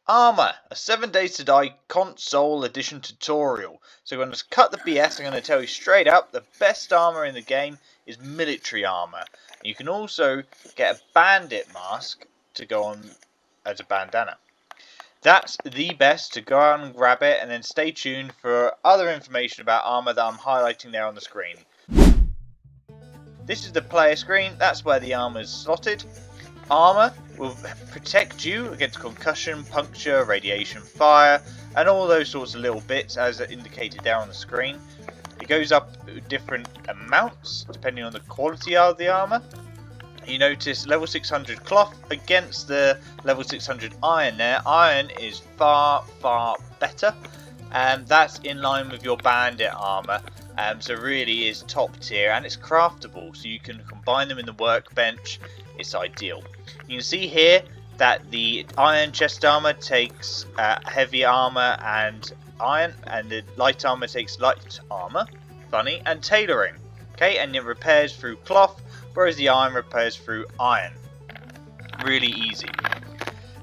Armour, a 7 Days to Die console edition tutorial. So we're going to cut the BS. I'm going to tell you straight up, the best armour in the game is military armour. You can also get a bandit mask to go on as a bandana. That's the best, to go out and grab it, and then stay tuned for other information about armour that I'm highlighting there on the screen. This is the player screen, that's where the armour is slotted. Armour will protect you against concussion, puncture, radiation, fire, and all those sorts of little bits as indicated there on the screen. It goes up different amounts depending on the quality of the armour. You notice level 600 cloth against the level 600 iron there. Iron is far better, and that's in line with your bandit armour. So really is top tier, and it's craftable, so you can combine them in the workbench. It's ideal. You can see here that the iron chest armor takes heavy armor and iron, and the light armor takes light armor, funny, and tailoring. Okay, and it repairs through cloth, whereas the iron repairs through iron. Really easy.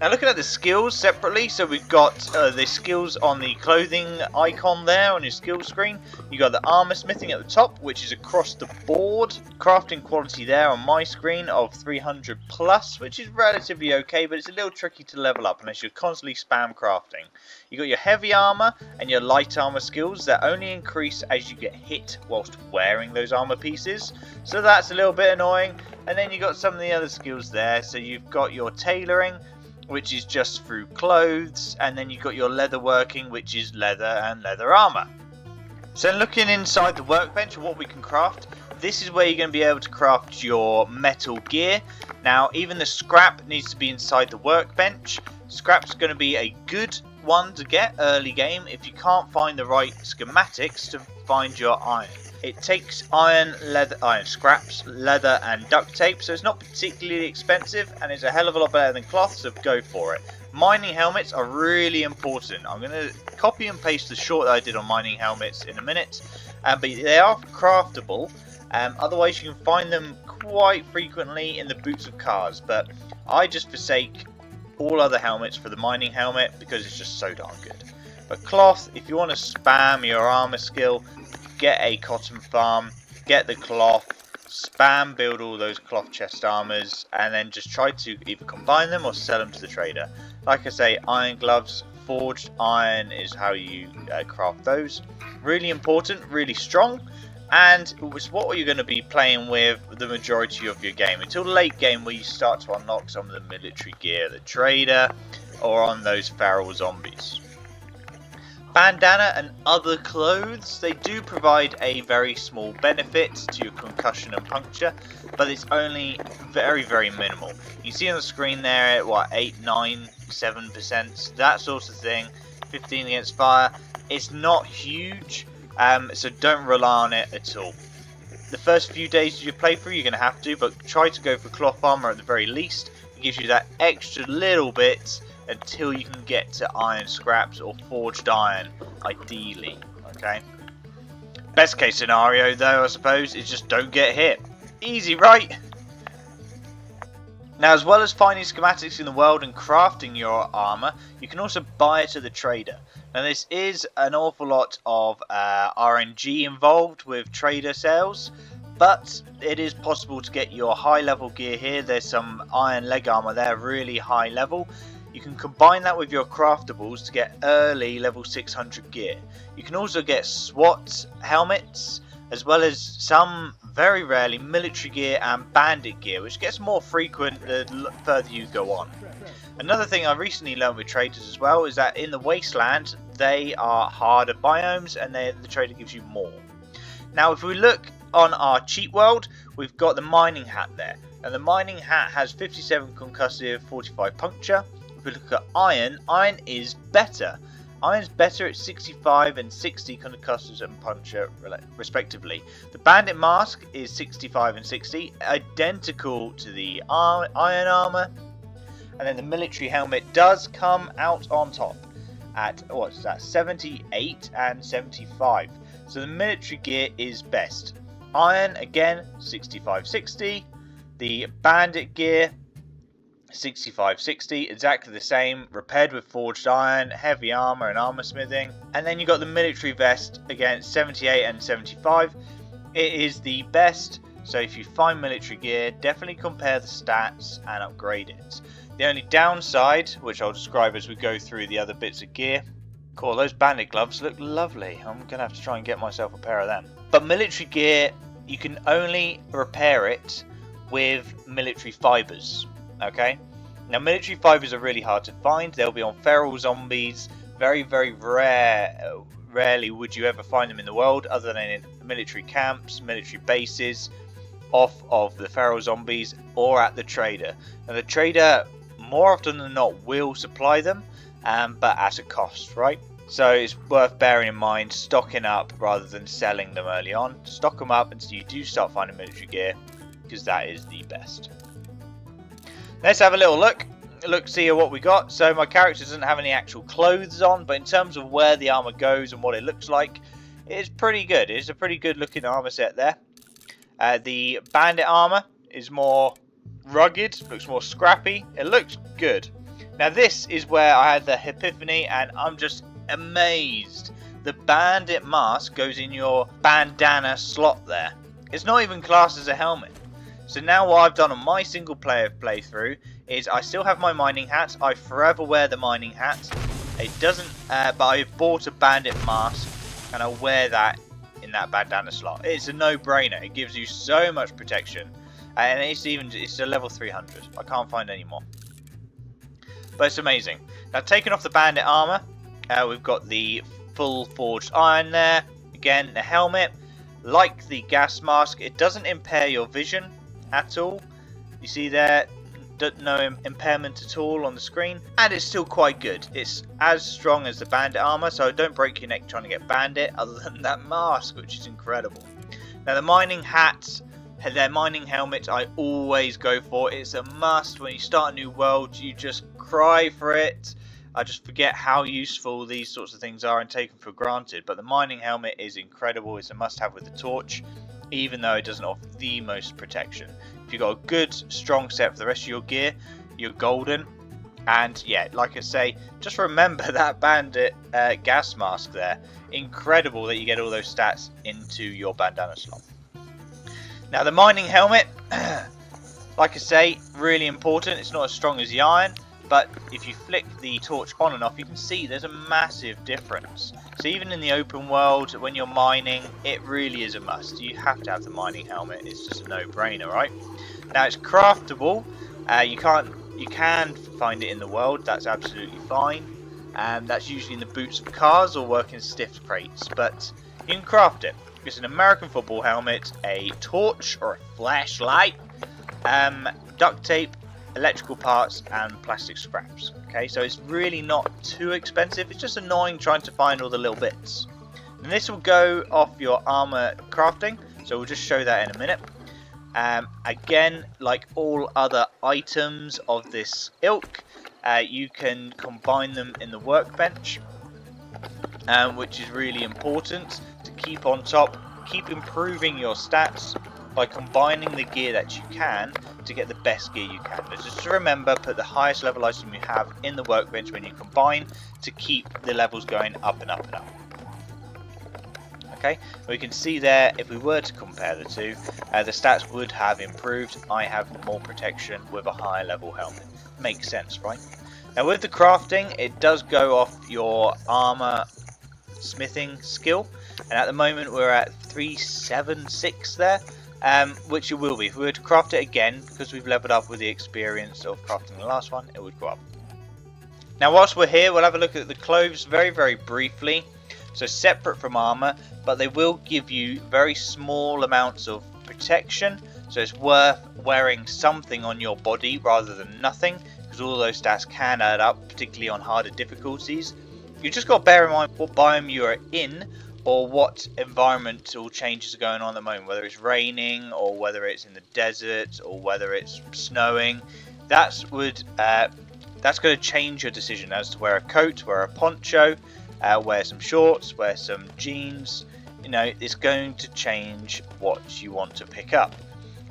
Now looking at the skills separately, so we've got the skills on the clothing icon there on your skills screen. You've got the armor smithing at the top, which is across the board. Crafting quality there on my screen of 300 plus, which is relatively okay, but it's a little tricky to level up unless you're constantly spam crafting. You've got your heavy armor and your light armor skills that only increase as you get hit whilst wearing those armor pieces. So that's a little bit annoying. And then you've got some of the other skills there. So you've got your tailoring, which is just through clothes, and then you've got your leather working, which is leather and leather armor. So looking inside the workbench, what we can craft, this is where you're going to be able to craft your metal gear. Now even the scrap needs to be inside the workbench. Scrap's going to be a good one to get early game if you can't find the right schematics to find your iron. It takes iron scraps, leather and duct tape, so it's not particularly expensive and it's a hell of a lot better than cloth, so go for it. Mining helmets are really important. I'm going to copy and paste the short that I did on mining helmets in a minute, but they are craftable. Otherwise you can find them quite frequently in the boots of cars, but I just forsake all other helmets for the mining helmet because it's just so darn good. But cloth, if you want to spam your armor skill, get a cotton farm, get the cloth, spam build all those cloth chest armors, and then just try to either combine them or sell them to the trader. Like I say, iron gloves, forged iron is how you craft those. Really important, really strong, and it's what you're going to be playing with the majority of your game until the late game where you start to unlock some of the military gear, the trader, or on those feral zombies. Bandana and other clothes, they do provide a very small benefit to your concussion and puncture, but it's only very minimal. You see on the screen there at what, 8, 9, 7%, that sort of thing, 15 against fire. It's not huge, so don't rely on it at all. The first few days of your playthrough you're going to have to, but try to go for cloth armor at the very least. It gives you that extra little bit until you can get to iron scraps or forged iron, ideally. Okay. Best case scenario though, I suppose, is just don't get hit. Easy, right? Now, as well as finding schematics in the world and crafting your armor, you can also buy it to the trader. Now this is an awful lot of RNG involved with trader sales, but it is possible to get your high level gear here. There's some iron leg armor there, really high level. You can combine that with your craftables to get early level 600 gear. You can also get SWAT helmets, as well as some, very rarely, military gear and bandit gear, which gets more frequent the further you go on. Another thing I recently learned with traders as well is that in the wasteland, they are harder biomes and the trader gives you more. Now if we look on our cheat world, we've got the mining hat there. And the mining hat has 57 concussive, 45 puncture. If we look at iron, iron is better. Iron's better at 65 and 60 concussive and puncture respectively. The bandit mask is 65 and 60, identical to the iron armor. And then the military helmet does come out on top at, what's that, 78 and 75. So the military gear is best. Iron, again, 65-60. The bandit gear, 6560, exactly the same, repaired with forged iron, heavy armor and armor smithing. And then you got the military vest against 78 and 75. It is the best, so if you find military gear, definitely compare the stats and upgrade it. The only downside, which I'll describe as we go through the other bits of gear. Cool, those bandit gloves look lovely. I'm going to have to try and get myself a pair of them. But military gear, you can only repair it with military fibers. Okay? Now military fibers are really hard to find. They'll be on feral zombies. Very, very rarely would you ever find them in the world, other than in military camps, military bases, off of the feral zombies, or at the trader. Now the trader, more often than not, will supply them, but at a cost, right? So it's worth bearing in mind, stocking up rather than selling them early on. Stock them up until you do start finding military gear, because that is the best. Let's have a little look. See what we got. So my character doesn't have any actual clothes on, but in terms of where the armor goes and what it looks like, it's pretty good. It's a pretty good looking armor set there. The bandit armor is more rugged, looks more scrappy. It looks good. Now this is where I had the epiphany, and I'm just amazed. The bandit mask goes in your bandana slot there. It's not even classed as a helmet. So now what I've done on my single player playthrough is I still have my mining hat. I forever wear the mining hat. It doesn't, but I bought a bandit mask and I wear that in that bandana slot. It's a no-brainer. It gives you so much protection, and it's a level 300. I can't find any more, but it's amazing. Now taking off the bandit armor, we've got the full forged iron there. Again, the helmet, like the gas mask, it doesn't impair your vision at all. You see there, no impairment at all on the screen, and it's still quite good. It's as strong as the bandit armor, so don't break your neck trying to get bandit, other than that mask, which is incredible. Now the mining hats, their mining helmet, I always go for. It's a must. When you start a new world, you just cry for it. I just forget how useful these sorts of things are and take them for granted, but the mining helmet is incredible. It's a must-have with the torch, even though it doesn't offer the most protection. If you've got a good strong set for the rest of your gear, you're golden. And yeah, like I say, just remember that bandit gas mask there. Incredible that you get all those stats into your bandana slot. Now the mining helmet, like I say, really important. It's not as strong as the iron, but if you flick the torch on and off, you can see there's a massive difference. So even in the open world, when you're mining, it really is a must. You have to have the mining helmet. It's just a no-brainer, right? Now it's craftable. You can find it in the world. That's absolutely fine. That's usually in the boots of cars or working stiff crates, but you can craft it. It's an American football helmet, a torch or a flashlight, duct tape, electrical parts and plastic scraps. Okay, so it's really not too expensive. It's just annoying trying to find all the little bits. And this will go off your armor crafting, so we'll just show that in a minute. Again, like all other items of this ilk, you can combine them in the workbench, which is really important to keep on top, keep improving your stats by combining the gear that you can to get the best gear you can. But just remember, put the highest level item you have in the workbench when you combine to keep the levels going up and up and up. Okay, we can see there, if we were to compare the two, the stats would have improved. I have more protection with a higher level helmet. Makes sense, right? Now with the crafting, it does go off your armor smithing skill, and at the moment we're at 376 there. Which it will be. If we were to craft it again, because we've leveled up with the experience of crafting the last one, it would go up. Now whilst we're here, we'll have a look at the clothes very, very briefly. So separate from armor, but they will give you very small amounts of protection. So it's worth wearing something on your body rather than nothing, because all those stats can add up, particularly on harder difficulties. You just got to bear in mind what biome you are in, or what environmental changes are going on at the moment, whether it's raining or whether it's in the desert or whether it's snowing. That's going to change your decision as to wear a coat, wear a poncho, wear some shorts, wear some jeans. You know, it's going to change what you want to pick up.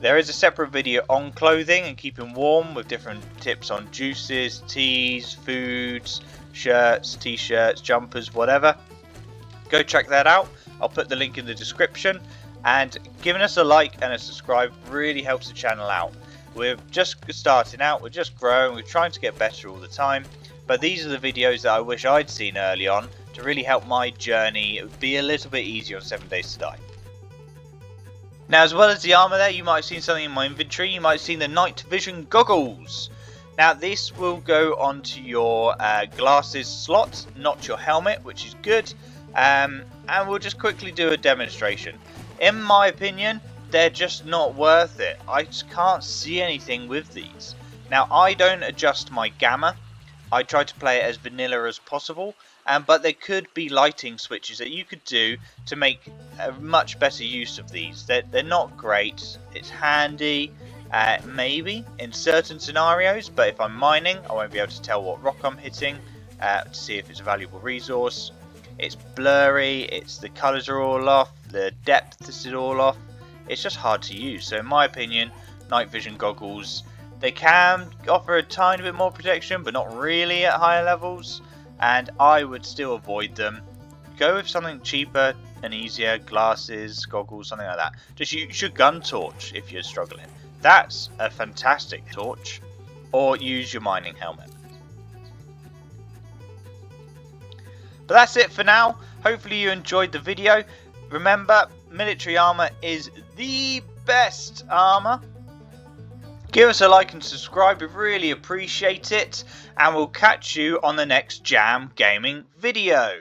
There is a separate video on clothing and keeping warm with different tips on juices, teas, foods, shirts, t-shirts, jumpers, whatever. Go check that out. I'll put the link in the description, and giving us a like and a subscribe really helps the channel out. We're just starting out, we're just growing, we're trying to get better all the time, but these are the videos that I wish I'd seen early on to really help my journey be a little bit easier on 7 Days to Die. Now, as well as the armour there, you might have seen something in my inventory. You might have seen the night vision goggles. Now, this will go onto your glasses slot, not your helmet, which is good. And we'll just quickly do a demonstration. In my opinion, they're just not worth it. I just can't see anything with these. Now, I don't adjust my gamma. I try to play it as vanilla as possible. But there could be lighting switches that you could do to make a much better use of these. They're not great. It's handy, maybe, in certain scenarios. But if I'm mining, I won't be able to tell what rock I'm hitting to see if it's a valuable resource. It's blurry, the colours are all off, the depth is all off. It's just hard to use. So in my opinion, night vision goggles, they can offer a tiny bit more protection, but not really at higher levels. And I would still avoid them. Go with something cheaper and easier, glasses, goggles, something like that. Just use your gun torch if you're struggling. That's a fantastic torch. Or use your mining helmet. But that's it for now. Hopefully you enjoyed the video. Remember, military armour is the best armour. Give us a like and subscribe, we really appreciate it. And we'll catch you on the next JJAM Gaming video.